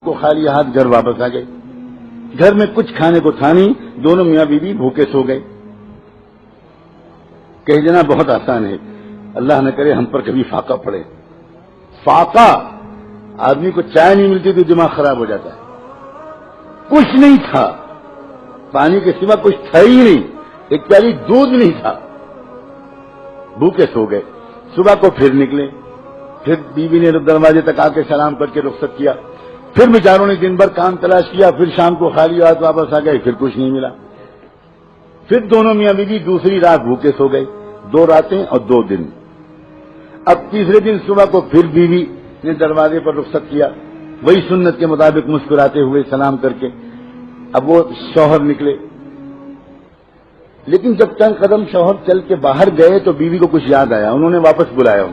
کو خالی ہاتھ گھر واپس آ گئے. گھر میں کچھ کھانے کو تھا نہیں, دونوں میاں بیوی بھوکے سو گئے. کہہ دینا بہت آسان ہے, اللہ نہ کرے ہم پر کبھی فاقہ پڑے. فاقہ, آدمی کو چائے نہیں ملتی تو دماغ خراب ہو جاتا ہے. کچھ نہیں تھا, پانی کے سوا کچھ تھا ہی نہیں, ایک پیالی دودھ نہیں تھا. بھوکے سو گئے. صبح کو پھر نکلے, پھر بیوی نے دروازے تک آ کے سلام کر کے رخصت کیا. پھر بیچاروں نے دن بھر کام تلاش کیا, پھر شام کو خالی ہاتھ واپس آ گئے, پھر کچھ نہیں ملا. پھر دونوں میاں بیوی دوسری رات بھوکے سو گئے, 2 راتیں اور 2 دن. اب تیسرے دن صبح کو پھر بیوی نے دروازے پر رخصت کیا, وہی سنت کے مطابق مسکراتے ہوئے سلام کر کے. اب وہ شوہر نکلے, لیکن جب چند قدم شوہر چل کے باہر گئے تو بیوی کو کچھ یاد آیا. انہوں نے واپس بلایا,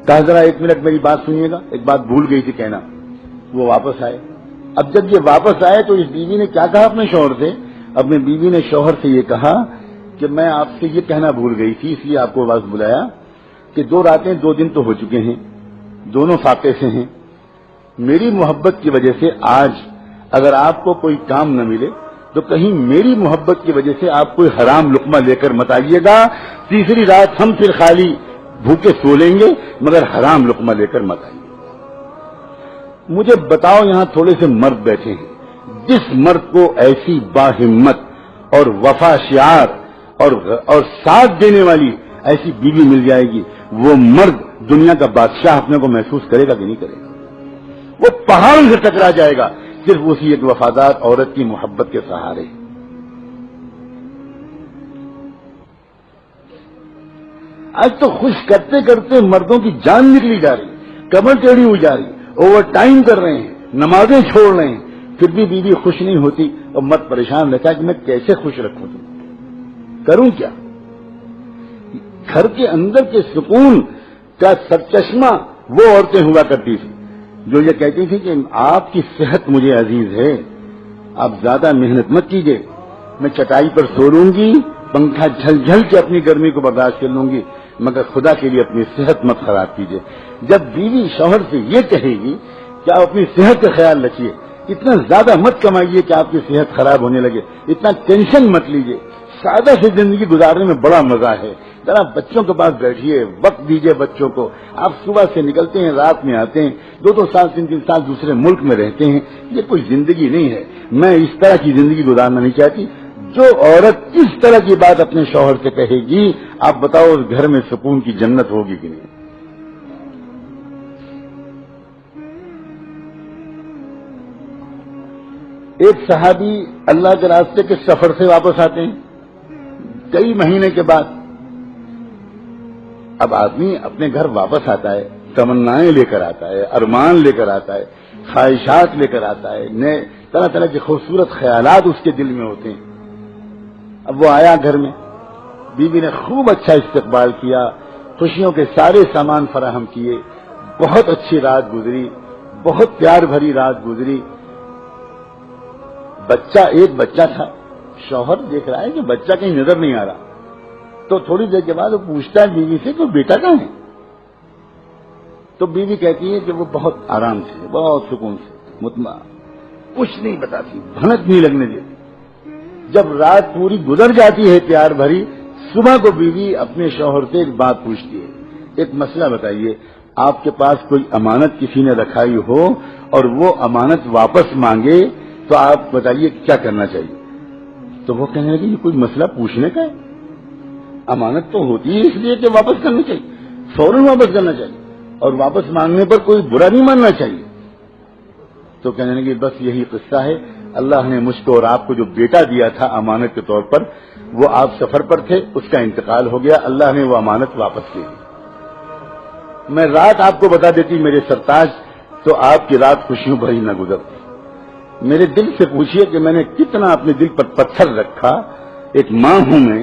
کہا ذرا 1 منٹ میری بات سنیے گا, ایک بات بھول گئی تھی کہنا. وہ واپس آئے. اب جب یہ واپس آئے تو اس بیوی نے کیا کہا اپنے شوہر سے؟ اپنے بیوی نے شوہر سے یہ کہا کہ میں آپ سے یہ کہنا بھول گئی تھی, اس لیے آپ کو واپس بلایا کہ 2 راتیں 2 دن تو ہو چکے ہیں, دونوں فاقے سے ہیں. میری محبت کی وجہ سے آج اگر آپ کو کوئی کام نہ ملے تو کہیں میری محبت کی وجہ سے آپ کوئی حرام لقمہ لے کر مت آئیے گا. تیسری رات ہم پھر خالی بھوکے سو لیں گے, مگر حرام لقمہ لے کر مت آئیے. مجھے بتاؤ, یہاں تھوڑے سے مرد بیٹھے ہیں, جس مرد کو ایسی باہمت اور وفا شعار اور ساتھ دینے والی ایسی بیوی مل جائے گی, وہ مرد دنیا کا بادشاہ اپنے کو محسوس کرے گا کہ نہیں کرے گا؟ وہ پہاڑ سے ٹکرا جائے گا صرف اسی ایک وفادار عورت کی محبت کے سہارے. آج تو خوش کرتے کرتے مردوں کی جان نکلی جا رہی, کمر ٹیڑھی ہوئی جا رہی, اوور ٹائم کر رہے ہیں, نمازیں چھوڑ رہے ہیں, پھر بھی بیوی خوش نہیں ہوتی اور مرد پریشان رہتا ہے کہ میں کیسے خوش رکھوں, کروں کیا؟ گھر کے اندر کے سکون کا سرچشمہ وہ عورتیں ہوا کرتی تھی جو یہ کہتی تھی کہ آپ کی صحت مجھے عزیز ہے, آپ زیادہ محنت مت کیجیے, میں چٹائی پر سو لوں گی, پنکھا جھل جھل کے اپنی گرمی کو برداشت کر لوں گی, مگر خدا کے لیے اپنی صحت مت خراب کیجیے. جب بیوی شوہر سے یہ کہے گی کہ آپ اپنی صحت کا خیال رکھیے, اتنا زیادہ مت کمائیے کہ آپ کی صحت خراب ہونے لگے, اتنا ٹینشن مت لیجیے, سادہ سے زندگی گزارنے میں بڑا مزہ ہے, ذرا بچوں کے پاس بیٹھیے, وقت دیجیے بچوں کو. آپ صبح سے نکلتے ہیں, رات میں آتے ہیں, 2 سال 3 سال دوسرے ملک میں رہتے ہیں, یہ کوئی زندگی نہیں ہے. میں اس طرح کی زندگی گزارنا نہیں چاہتی. جو عورت اس طرح کی بات اپنے شوہر سے کہے گی, آپ بتاؤ اس گھر میں سکون کی جنت ہوگی کہ نہیں؟ ایک صحابی اللہ کے راستے کے سفر سے واپس آتے ہیں کئی مہینے کے بعد. اب آدمی اپنے گھر واپس آتا ہے, تمنائیں لے کر آتا ہے, ارمان لے کر آتا ہے, خواہشات لے کر آتا ہے, نئے طرح طرح کے خوبصورت خیالات اس کے دل میں ہوتے ہیں. اب وہ آیا گھر میں, بیوی نے خوب اچھا استقبال کیا, خوشیوں کے سارے سامان فراہم کیے, بہت اچھی رات گزری, بہت پیار بھری رات گزری. ایک بچہ تھا, شوہر دیکھ رہا ہے کہ بچہ کہیں نظر نہیں آ رہا, تو تھوڑی دیر کے بعد وہ پوچھتا ہے بیوی سے کہ بیٹا کہاں ہے؟ تو بیوی کہتی ہے کہ وہ بہت آرام سے, بہت سکون سے, مطمئن, کچھ نہیں بتاتی, بھنک نہیں لگنے دیتی. جب رات پوری گزر جاتی ہے پیار بھری, صبح کو بیوی اپنے شوہر سے ایک بات پوچھتی ہے, ایک مسئلہ بتائیے, آپ کے پاس کوئی امانت کسی نے رکھائی ہو اور وہ امانت واپس مانگے تو آپ بتائیے کیا کرنا چاہیے؟ تو وہ کہنے لگے یہ کوئی مسئلہ پوچھنے کا ہے, امانت تو ہوتی ہے اس لیے کہ واپس کرنی چاہیے, فوراً واپس کرنا چاہیے, اور واپس مانگنے پر کوئی برا نہیں ماننا چاہیے. تو کہنے لگے بس یہی قصہ ہے, اللہ نے مجھ کو اور آپ کو جو بیٹا دیا تھا امانت کے طور پر, وہ آپ سفر پر تھے, اس کا انتقال ہو گیا, اللہ نے وہ امانت واپس لے لی. میں رات آپ کو بتا دیتی میرے سرتاج, تو آپ کی رات خوشیوں بھری نہ گزرتی. میرے دل سے پوچھئے کہ میں نے کتنا اپنے دل پر پتھر رکھا, ایک ماں ہوں میں,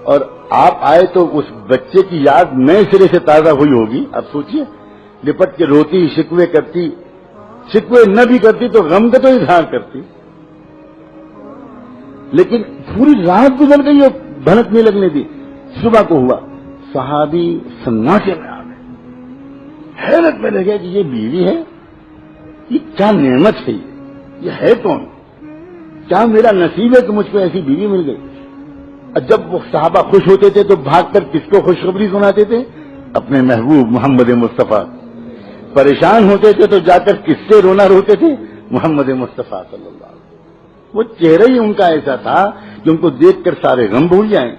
اور آپ آئے تو اس بچے کی یاد نئے سرے سے تازہ ہوئی ہوگی. اب سوچئے, لپٹ کے روتی, شکوے کرتی, شکوے نہ بھی کرتی تو غم کا تو اظہار کرتی, لیکن پوری رات گزر گئی اور بھنک نہیں لگنے دی. صبح کو ہوا, صحابی سناٹے میں آ گئے, حیرت میں لگے کہ یہ بیوی ہے, یہ کیا نعمت ہے، یہ ہے کون؟ کیا میرا نصیب ہے کہ مجھ کو ایسی بیوی مل گئی؟ جب وہ صحابہ خوش ہوتے تھے تو بھاگ کر کس کو خوشخبری سناتے تھے؟ اپنے محبوب محمد مصطفیٰ. پریشان ہوتے تھے تو جا کر کس سے رونا روتے تھے؟ محمد مصطفیٰ صلی اللہ علیہ وسلم. وہ چہرہ ہی ان کا ایسا تھا کہ ان کو دیکھ کر سارے غم بھول جائیں،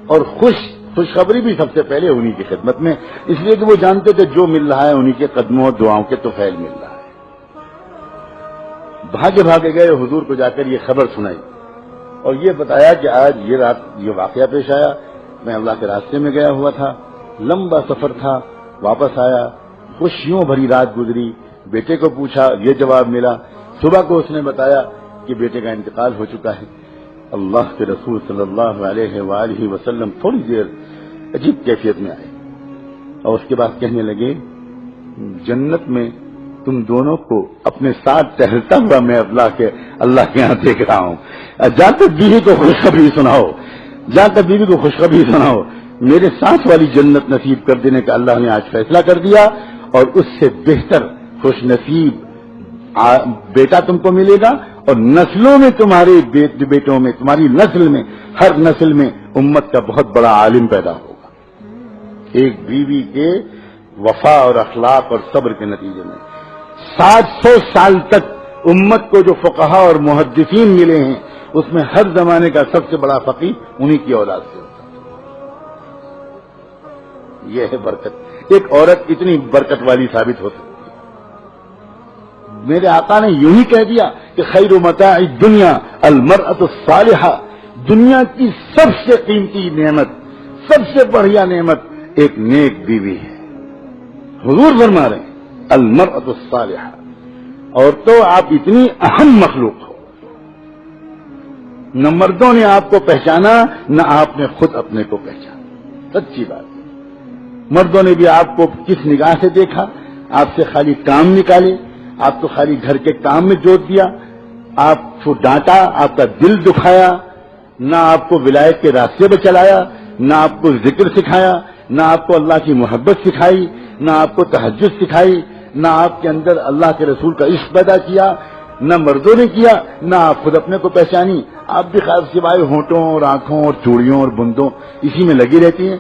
اور خوشخبری بھی سب سے پہلے انہی کی خدمت میں، اس لیے کہ وہ جانتے تھے جو مل رہا ہے انہی کے قدموں اور دعاؤں کے طفیل مل رہا ہے. بھاگے بھاگے گئے حضور کو جا کر یہ خبر سنائی اور یہ بتایا کہ آج یہ رات یہ واقعہ پیش آیا، میں اللہ کے راستے میں گیا ہوا تھا، لمبا سفر تھا، واپس آیا، خوشیوں بھری رات گزری. بیٹے کو پوچھا، یہ جواب ملا. صبح کو اس نے بتایا کہ بیٹے کا انتقال ہو چکا ہے. اللہ کے رسول صلی اللہ علیہ وآلہ وسلم تھوڑی دیر عجیب کیفیت میں آئے اور اس کے بعد کہنے لگے، جنت میں تم دونوں کو اپنے ساتھ ٹہلتا ہوا میں اللہ کے ہاں دیکھ رہا ہوں. جا کر بیوی کو خوشخبری سناؤ، جا کر بیوی کو خوشخبری سناؤ، میرے ساتھ والی جنت نصیب کر دینے کا اللہ نے آج فیصلہ کر دیا، اور اس سے بہتر خوش نصیب بیٹا تم کو ملے گا، اور نسلوں میں تمہارے بیٹوں میں، تمہاری نسل میں، ہر نسل میں امت کا بہت بڑا عالم پیدا ہوگا. ایک بیوی کے وفا اور اخلاق اور صبر کے نتیجے میں 700 سال تک امت کو جو فقہا اور محدثین ملے ہیں اس میں ہر زمانے کا سب سے بڑا فقیہ انہی کی اولاد سے ہوتا ہے. یہ ہے برکت. ایک عورت اتنی برکت والی ثابت ہو سکتی ہے. میرے آقا نے یوں ہی کہہ دیا کہ خیر متاع الدنیا المرأة الصالحہ، دنیا کی سب سے قیمتی نعمت، سب سے بڑھیا نعمت ایک نیک بیوی ہے. حضور فرما رہے ہیں المرأة الصالحہ. اور تو آپ اتنی اہم مخلوق ہو، نہ مردوں نے آپ کو پہچانا نہ آپ نے خود اپنے کو پہچانا. سچی بات ہے. مردوں نے بھی آپ کو کس نگاہ سے دیکھا؟ آپ سے خالی کام نکالے، آپ کو خالی گھر کے کام میں جوت دیا، آپ کو ڈانٹا، آپ کا دل دکھایا، نہ آپ کو ولایت کے راستے پہ چلایا، نہ آپ کو ذکر سکھایا، نہ آپ کو اللہ کی محبت سکھائی، نہ آپ کو تہجد سکھائی، نہ آپ کے اندر اللہ کے رسول کا عشق پیدا کیا، نہ مردوں نے کیا، نہ آپ خود اپنے کو پہچانی. آپ بھی خیر سوائے ہونٹوں اور آنکھوں اور چوڑیوں اور بندوں اسی میں لگی رہتی ہیں.